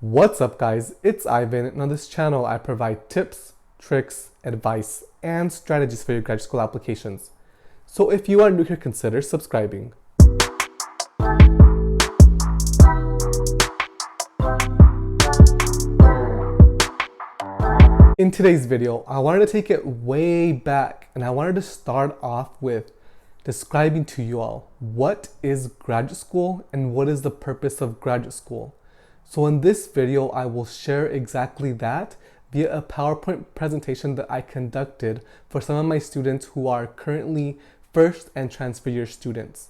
What's up guys, it's Ivan, and on this channel I provide tips, tricks, advice, and strategies for your graduate school applications. So if you are new here, consider subscribing. In today's video, I wanted to take it way back, and I wanted to start off with describing to you all what is graduate school and what is the purpose of graduate school. So in this video, I will share exactly that via a PowerPoint presentation that I conducted for some of my students who are currently first and transfer year students.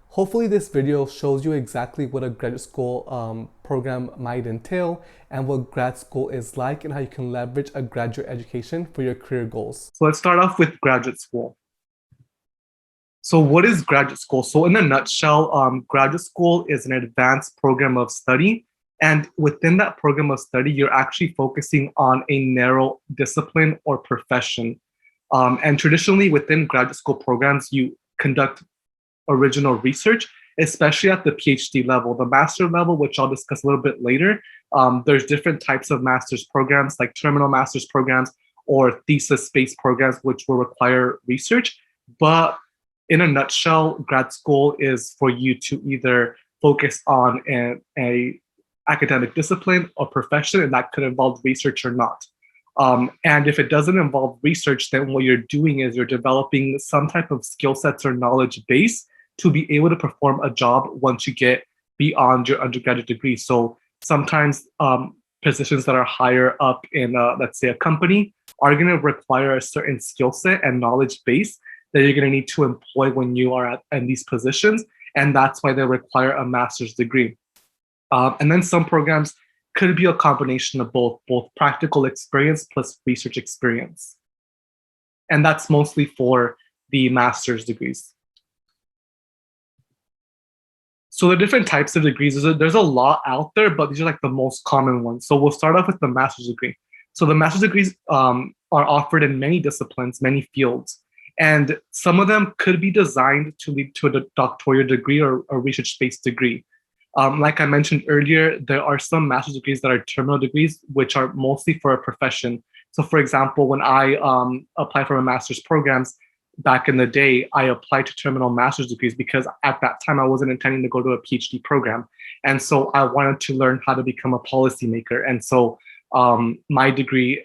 Hopefully this video shows you exactly what a graduate school program might entail and what grad school is like and how you can leverage a graduate education for your career goals. So let's start off with graduate school. So what is graduate school? So in a nutshell, graduate school is an advanced program of study. And within that program of study, you're actually focusing on a narrow discipline or profession. And traditionally within graduate school programs, you conduct original research, especially at the PhD level. The master level, which I'll discuss a little bit later, there's different types of master's programs like terminal master's programs or thesis-based programs, which will require research. But in a nutshell, grad school is for you to either focus on a academic discipline or profession, and that could involve research or not. And if it doesn't involve research, then what you're doing is you're developing some type of skill sets or knowledge base to be able to perform a job once you get beyond your undergraduate degree. So sometimes positions that are higher up in, let's say, a company are going to require a certain skill set and knowledge base that you're going to need to employ when you are in these positions. And that's why they require a master's degree. And then some programs could be a combination of both practical experience plus research experience. And that's mostly for the master's degrees. So the different types of degrees, there's a lot out there, but these are like the most common ones. So we'll start off with the master's degree. So the master's degrees are offered in many disciplines, many fields. And some of them could be designed to lead to a doctoral degree or a research-based degree. Like I mentioned earlier, there are some master's degrees that are terminal degrees, which are mostly for a profession. So for example, when I applied for my master's programs back in the day, I applied to terminal master's degrees because at that time I wasn't intending to go to a PhD program. And so I wanted to learn how to become a policymaker. And so my degree,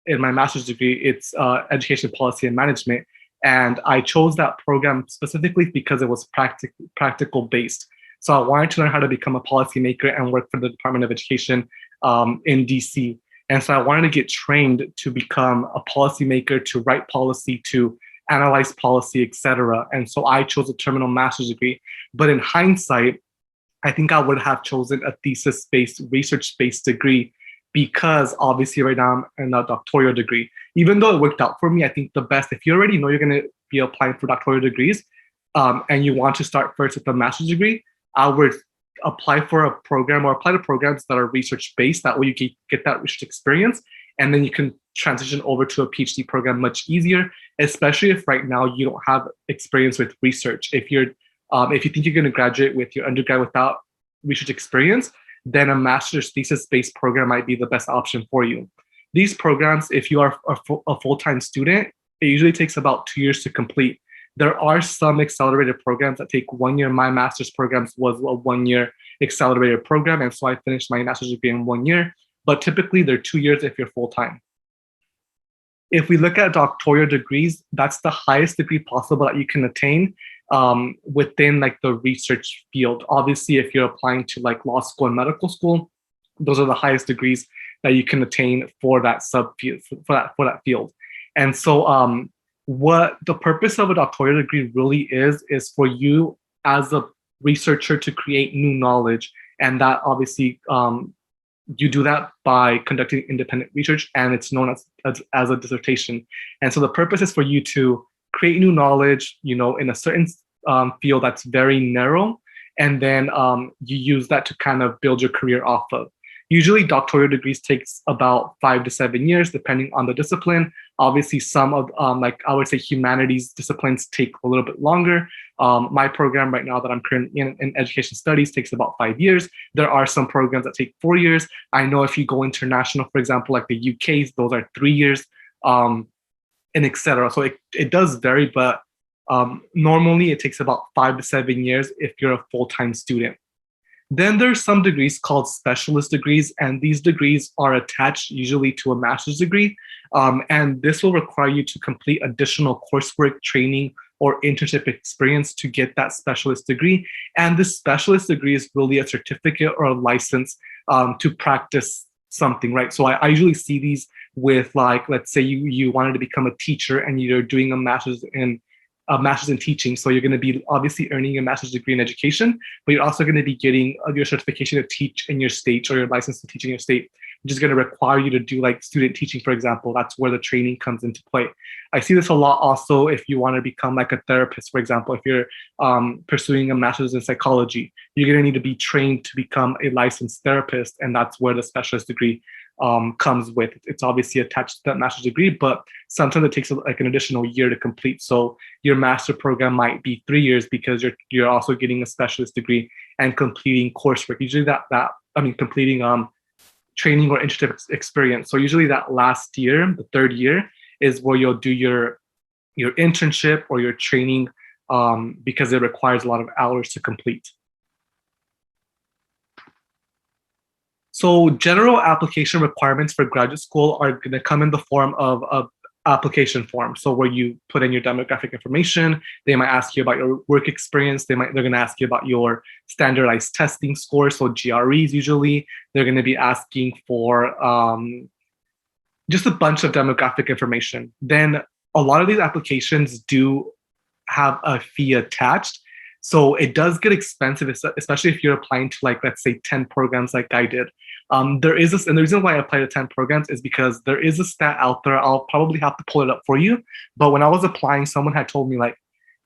in my master's degree, it's education policy and management. And I chose that program specifically because it was practical based. So I wanted to learn how to become a policymaker and work for the Department of Education in DC. And so I wanted to get trained to become a policymaker, to write policy, to analyze policy, etc. And so I chose a terminal master's degree. But in hindsight, I think I would have chosen a thesis-based, research-based degree because obviously right now I'm in a doctoral degree. Even though it worked out for me, I think the best, if you already know you're going to be applying for doctoral degrees and you want to start first with a master's degree, I would apply for a program or apply to programs that are research-based. That way you get that research experience, and then you can transition over to a PhD program much easier, especially if right now you don't have experience with research. If you think you're going to graduate with your undergrad without research experience, then a master's thesis-based program might be the best option for you. These programs, if you are a full-time student, it usually takes about 2 years to complete. There are some accelerated programs that take 1 year. My master's programs was a 1 year accelerated program, and so I finished my master's degree in 1 year, but typically they're 2 years if you're full-time. If we look at doctoral degrees, that's the highest degree possible that you can attain within like the research field. Obviously, if you're applying to like law school and medical school, those are the highest degrees that you can attain for that subfield, for that field. And so what the purpose of a doctoral degree really is for you as a researcher to create new knowledge. And that obviously you do that by conducting independent research, and it's known as a dissertation. And so the purpose is for you to create new knowledge, in a certain field that's very narrow, and then you use that to kind of build your career off of. Usually doctoral degrees takes about 5 to 7 years, depending on the discipline. Obviously, some of like I would say humanities disciplines take a little bit longer. My program right now that I'm currently in education studies takes about 5 years. There are some programs that take 4 years. I know if you go international, for example, like the UK's, those are 3 years, and etc. So it does vary, but normally it takes about 5 to 7 years if you're a full-time student. Then there's some degrees called specialist degrees, and these degrees are attached usually to a master's degree. And this will require you to complete additional coursework, training, or internship experience to get that specialist degree. And this specialist degree is really a certificate or a license to practice something, right? So I usually see these with, like, let's say you wanted to become a teacher and you're doing a master's in teaching. So you're going to be obviously earning a master's degree in education, but you're also going to be getting your certification to teach in your state or your license to teach in your state, which is going to require you to do like student teaching, for example. That's where the training comes into play. I see this a lot also if you want to become like a therapist, for example. If you're pursuing a master's in psychology, you're going to need to be trained to become a licensed therapist, and that's where the specialist degree comes with. It's obviously attached to that master's degree, but sometimes it takes like an additional year to complete. So your master program might be 3 years because you're also getting a specialist degree and completing coursework. Usually completing training or internship experience. So usually that last year, the third year, is where you'll do your internship or your training because it requires a lot of hours to complete. So general application requirements for graduate school are going to come in the form of a application form. So where you put in your demographic information, they might ask you about your work experience. They're going to ask you about your standardized testing scores, so GREs usually. They're going to be asking for just a bunch of demographic information. Then a lot of these applications do have a fee attached. So it does get expensive, especially if you're applying to, like, let's say 10 programs like I did. There is this, and the reason why I applied to 10 programs is because there is a stat out there. I'll probably have to pull it up for you. But when I was applying, someone had told me, like,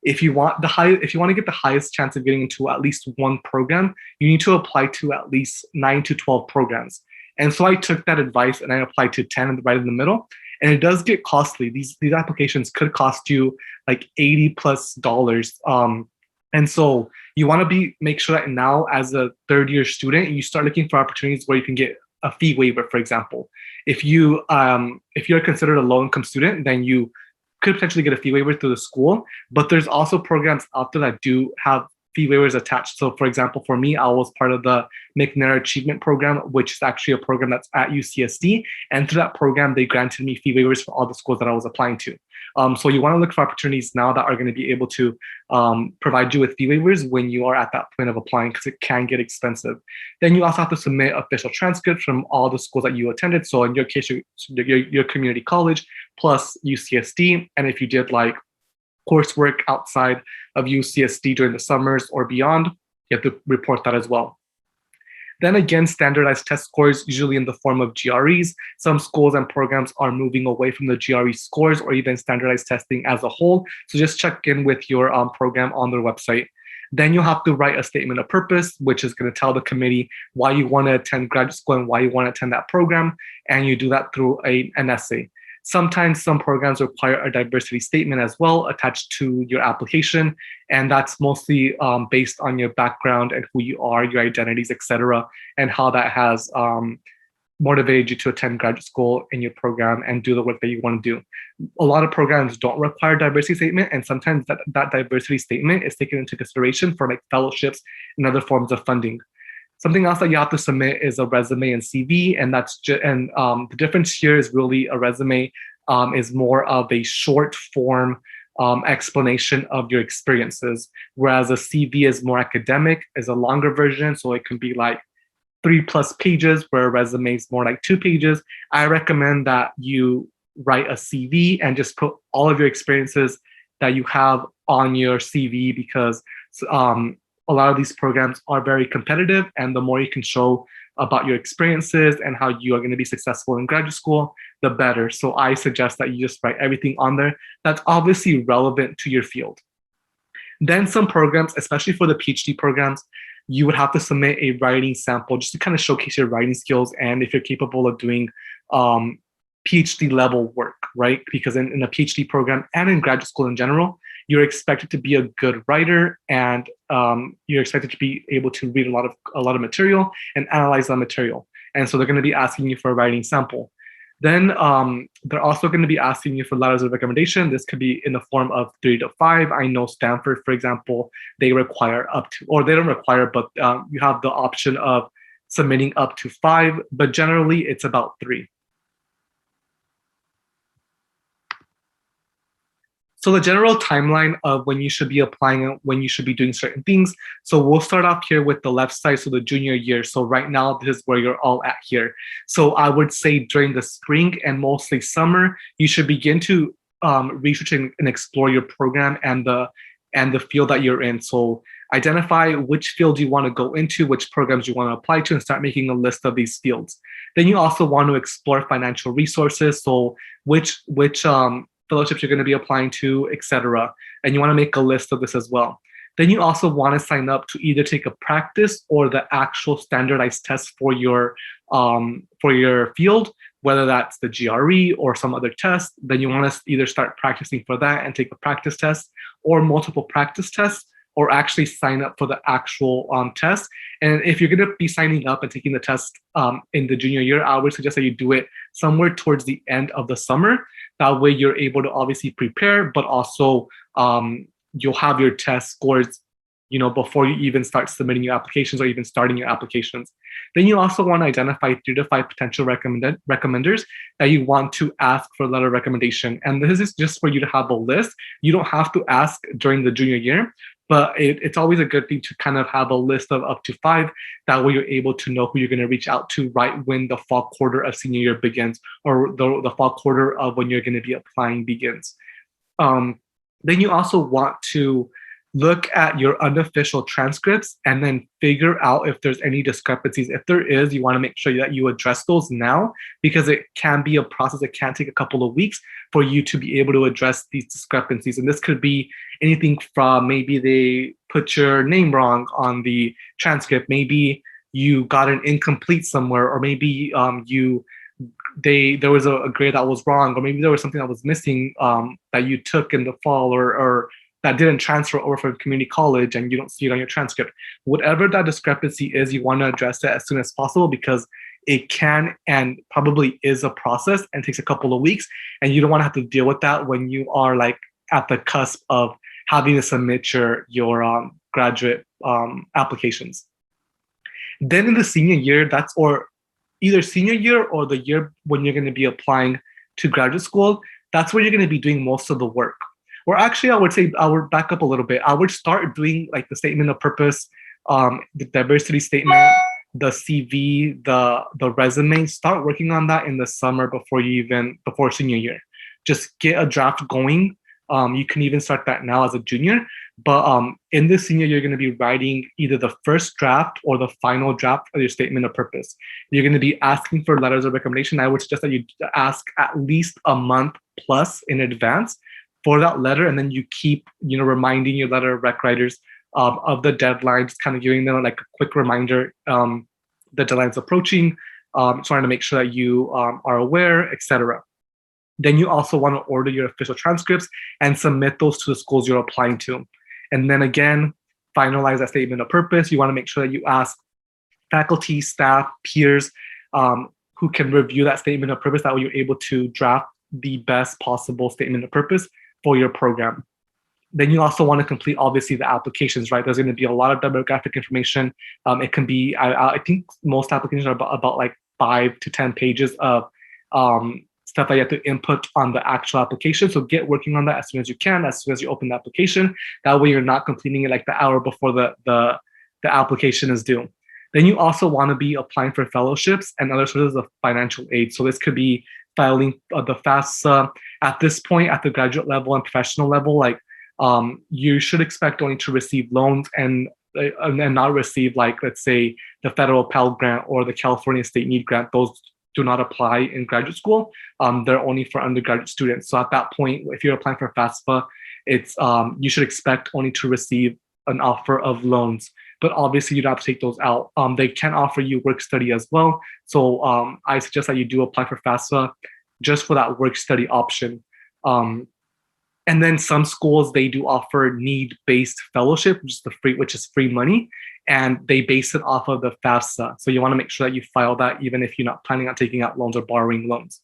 if you want to get the highest chance of getting into at least one program, you need to apply to at least 9 to 12 programs. And so I took that advice and I applied to 10 right in the middle. And it does get costly. These applications could cost you like $80+. And so you want to make sure that now, as a third-year student, you start looking for opportunities where you can get a fee waiver, for example. If you're considered a low-income student, then you could potentially get a fee waiver through the school. But there's also programs out there that do have fee waivers attached. So for example, for me, I was part of the McNair Achievement Program, which is actually a program that's at UCSD. And through that program, they granted me fee waivers for all the schools that I was applying to. So you want to look for opportunities now that are going to be able to provide you with fee waivers when you are at that point of applying, because it can get expensive. Then you also have to submit official transcripts from all the schools that you attended. So in your case, your community college plus UCSD. And if you did like coursework outside of UCSD during the summers or beyond, you have to report that as well. Then again, standardized test scores, usually in the form of GREs. Some schools and programs are moving away from the GRE scores or even standardized testing as a whole. So just check in with your program on their website. Then you'll have to write a statement of purpose, which is going to tell the committee why you want to attend graduate school and why you want to attend that program. And you do that through an essay. Sometimes some programs require a diversity statement as well attached to your application. And that's mostly based on your background and who you are, your identities, etc., and how that has motivated you to attend graduate school in your program and do the work that you want to do. A lot of programs don't require diversity statement, and sometimes that diversity statement is taken into consideration for like fellowships and other forms of funding. Something else that you have to submit is a resume and CV, and the difference here is really a resume is more of a short form explanation of your experiences, whereas a CV is more academic, is a longer version, so it can be like 3+ pages, where a resume is more like 2 pages. I recommend that you write a CV and just put all of your experiences that you have on your CV, because a lot of these programs are very competitive, and the more you can show about your experiences and how you are going to be successful in graduate school, the better. So I suggest that you just write everything on there that's obviously relevant to your field. Then some programs, especially for the PhD programs, you would have to submit a writing sample just to kind of showcase your writing skills and if you're capable of doing um, PhD level work, right? Because in a PhD program and in graduate school in general, you're expected to be a good writer and you're expected to be able to read a lot of material and analyze that material. And so they're going to be asking you for a writing sample. Then they're also going to be asking you for letters of recommendation. This could be in the form of 3 to 5. I know Stanford, for example, they require up to, or they don't require, but you have the option of submitting up to 5, but generally it's about 3. So the general timeline of when you should be applying and when you should be doing certain things. So we'll start off here with the left side, so the junior year. So right now, this is where you're all at here. So I would say during the spring and mostly summer, you should begin to research and explore your program and the field that you're in. So identify which field you want to go into, which programs you want to apply to, and start making a list of these fields. Then you also want to explore financial resources. So which fellowships you're going to be applying to, etc. And you want to make a list of this as well. Then you also want to sign up to either take a practice or the actual standardized test for your field, whether that's the GRE or some other test. Then you want to either start practicing for that and take a practice test or multiple practice tests, or actually sign up for the actual test. And if you're going to be signing up and taking the test in the junior year, I would suggest that you do it somewhere towards the end of the summer. That way you're able to obviously prepare, but also you'll have your test scores, before you even start submitting your applications or even starting your applications. Then you also want to identify 3 to 5 potential recommenders that you want to ask for a letter of recommendation. And this is just for you to have a list. You don't have to ask during the junior year, but it's always a good thing to kind of have a list of up to 5. That way you're able to know who you're going to reach out to right when the fall quarter of senior year begins, or the fall quarter of when you're going to be applying begins. Then you also want to look at your unofficial transcripts and then figure out if there's any discrepancies. If there is, you want to make sure that you address those now, because it can be a process. It can take a couple of weeks for you to be able to address these discrepancies. And this could be anything from maybe they put your name wrong on the transcript, maybe you got an incomplete somewhere, or maybe there was a grade that was wrong, or maybe there was something that was missing that you took in the fall, or that didn't transfer over from community college and you don't see it on your transcript. Whatever that discrepancy is, you want to address it as soon as possible, because it can and probably is a process and takes a couple of weeks, and you don't want to have to deal with that when you are like at the cusp of having to submit your graduate applications. Then in the senior year, or either senior year or the year when you're going to be applying to graduate school, that's where you're going to be doing most of the work. Or actually, I would say I would back up a little bit. I would start doing like the statement of purpose, the diversity statement, the CV, the resume. Start working on that in the summer before senior year. Just get a draft going. You can even start that now as a junior. But in the senior, you're going to be writing either the first draft or the final draft of your statement of purpose. You're going to be asking for letters of recommendation. I would suggest that you ask at least a month plus in advance for that letter, and then you keep reminding your letter of rec writers of the deadline, just kind of giving them like a quick reminder, the deadline's approaching, trying to make sure that you are aware, etc. Then you also want to order your official transcripts and submit those to the schools you're applying to. And then again, finalize that statement of purpose. You want to make sure that you ask faculty, staff, peers who can review that statement of purpose. That way you're able to draft the best possible statement of purpose for your program. Then you also want to complete, obviously, the applications, right? There's going to be a lot of demographic information. It can be, I think most applications are about like 5 to 10 pages of stuff that you have to input on the actual application. So get working on that as soon as you can, as soon as you open the application. That way you're not completing it like the hour before the application is due. Then you also want to be applying for fellowships and other sources of financial aid. So this could be filing the FAFSA. At this point, at the graduate level and professional level, like you should expect only to receive loans and not receive, like, let's say, the federal Pell Grant or the California State Need Grant. Those do not apply in graduate school. They're only for undergraduate students. So at that point, if you're applying for FAFSA, it's you should expect only to receive an offer of loans but obviously you'd have to take those out. They can offer you work study as well. So I suggest that you do apply for FAFSA just for that work study option. And then some schools, they do offer need-based fellowship, which is free money, and they base it off of the FAFSA. So you want to make sure that you file that even if you're not planning on taking out loans or borrowing loans.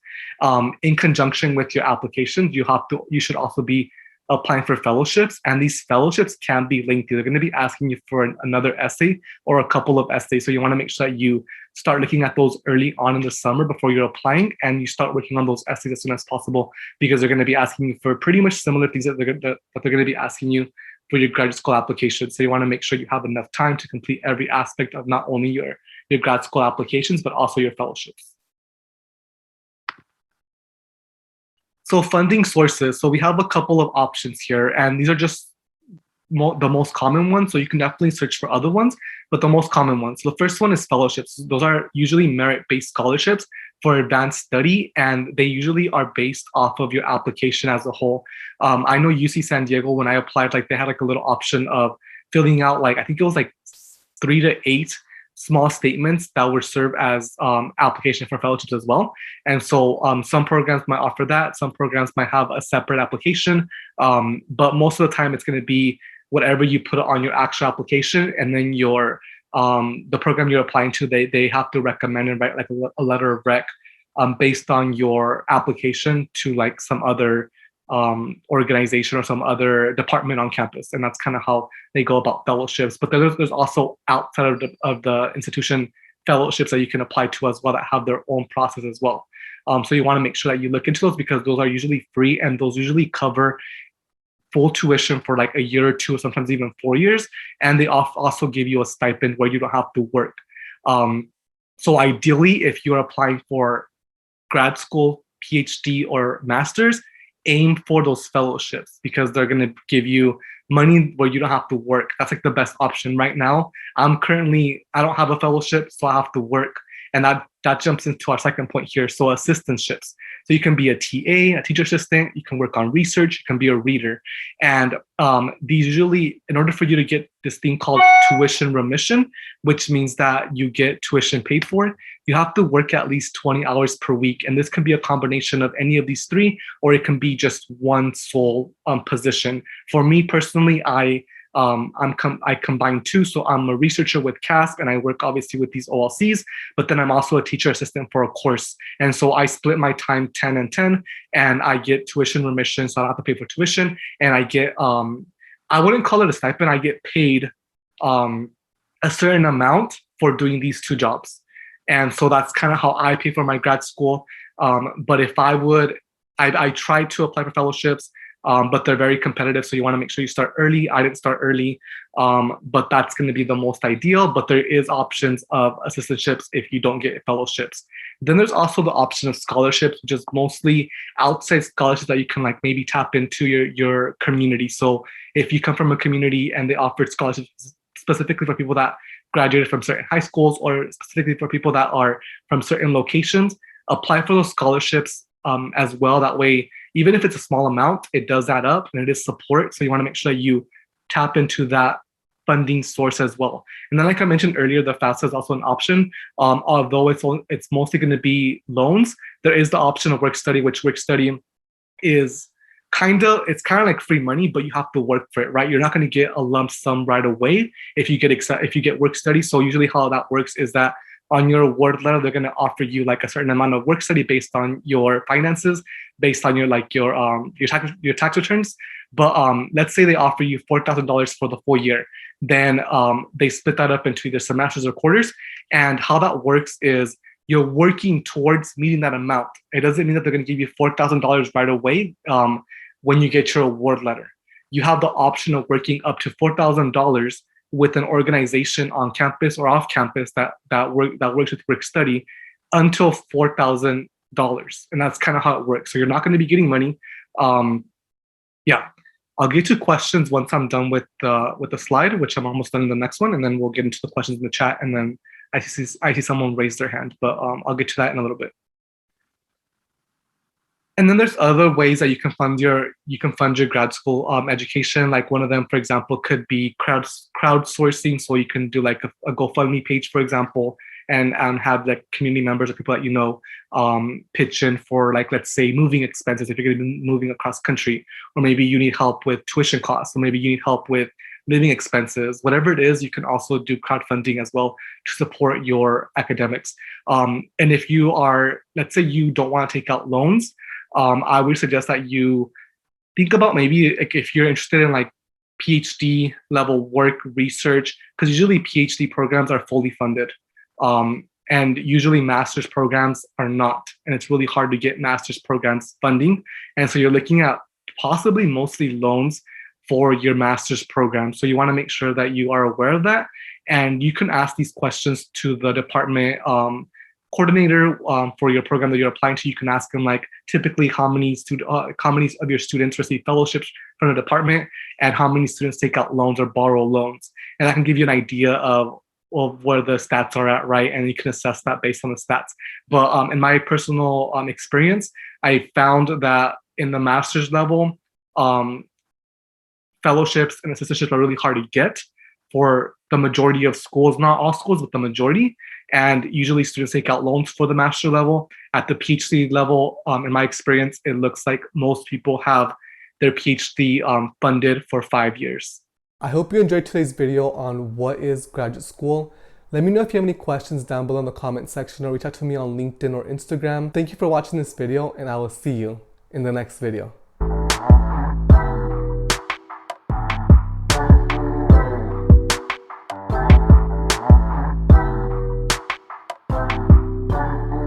In conjunction with your application, you should also be applying for fellowships, and these fellowships can be lengthy. They're going to be asking you for another essay or a couple of essays. So you want to make sure that you start looking at those early on in the summer before you're applying, and you start working on those essays as soon as possible, because they're going to be asking you for pretty much similar things that they're going to be asking you for your graduate school application. So you want to make sure you have enough time to complete every aspect of not only your grad school applications, but also your fellowships. So funding sources. So we have a couple of options here, and these are just the most common ones. So you can definitely search for other ones, but the most common ones. So the first one is fellowships. Those are usually merit-based scholarships for advanced study, and they usually are based off of your application as a whole. I know UC San Diego, when I applied, like they had like a little option of filling out like, I think it was like 3 to 8 small statements that would serve as application for fellowships as well. And so some programs might offer that, some programs might have a separate application, but most of the time it's going to be whatever you put on your actual application, and then the program you're applying to, they have to recommend and write like a letter of rec based on your application to like some other organization or some other department on campus. And that's kind of how they go about fellowships. But there's also outside of the institution fellowships that you can apply to as well that have their own process as well. So you want to make sure that you look into those, because those are usually free, and those usually cover full tuition for like a year or two, sometimes even 4 years. And they also give you a stipend where you don't have to work. So ideally, if you're applying for grad school, PhD, or master's, aim for those fellowships, because they're going to give you money where you don't have to work. That's like the best option right now. I don't have a fellowship, so I have to work. And that jumps into our second point here. So assistantships. So you can be a TA, a teacher assistant, you can work on research, you can be a reader. And these usually, in order for you to get this thing called tuition remission, which means that you get tuition paid for, you have to work at least 20 hours per week. And this can be a combination of any of these three, or it can be just one sole position. For me personally, I combine two. So I'm a researcher with CASP, and I work obviously with these OLCs, but then I'm also a teacher assistant for a course. And so I split my time 10 and 10, and I get tuition remission, so I don't have to pay for tuition. And I get, I wouldn't call it a stipend, I get paid a certain amount for doing these two jobs. And so that's kind of how I pay for my grad school. But if I try to apply for fellowships, but they're very competitive. So you want to make sure you start early. I didn't start early, but that's going to be the most ideal. But there is options of assistantships if you don't get fellowships. Then there's also the option of scholarships, which is mostly outside scholarships that you can like maybe tap into your community. So if you come from a community and they offered scholarships specifically for people that graduated from certain high schools, or specifically for people that are from certain locations, apply for those scholarships as well. That way, even if it's a small amount, it does add up and it is support. So you want to make sure that you tap into that funding source as well. And then, like I mentioned earlier, the FAFSA is also an option. Although it's mostly going to be loans, there is the option of work study, which work study is kind of like free money, but you have to work for it, right? You're not going to get a lump sum right away if you get work study. So usually how that works is that on your award letter, they're going to offer you like a certain amount of work study based on your finances, based on your tax returns. But let's say they offer you $4,000 for the full year. Then they split that up into either semesters or quarters. And how that works is you're working towards meeting that amount. It doesn't mean that they're going to give you $4,000 right away when you get your award letter. You have the option of working up to $4,000 with an organization on campus or off campus that works with work study until $4,000, and that's kind of how it works. So you're not going to be getting money. Yeah, I'll get to questions once I'm done with the slide, which I'm almost done in the next one, and then we'll get into the questions in the chat. And then I see someone raise their hand, but I'll get to that in a little bit. And then there's other ways that you can fund your grad school education. Like one of them, for example, could be crowdsourcing. So you can do like a GoFundMe page, for example, and have like community members or people that you know pitch in for, like, let's say moving expenses if you're going to be moving across country, or maybe you need help with tuition costs, or maybe you need help with living expenses. Whatever it is, you can also do crowdfunding as well to support your academics. And if you are, let's say, you don't want to take out loans, I would suggest that you think about maybe, like, if you're interested in like PhD level work research, because usually PhD programs are fully funded, and usually master's programs are not, and it's really hard to get master's programs funding, and so you're looking at possibly mostly loans for your master's program. So you want to make sure that you are aware of that, and you can ask these questions to the department coordinator for your program that you're applying to. You can ask them, like, typically how many of your students receive fellowships from the department, and how many students take out loans or borrow loans, and that can give you an idea of where the stats are at, right? And you can assess that based on the stats. But in my personal experience, I found that in the master's level, fellowships and assistantships are really hard to get for the majority of schools, not all schools, but the majority. And usually students take out loans for the master level. At the PhD level, in my experience, it looks like most people have their PhD funded for 5 years. I hope you enjoyed today's video on what is graduate school. Let me know if you have any questions down below in the comment section, or reach out to me on LinkedIn or Instagram. Thank you for watching this video, and I will see you in the next video.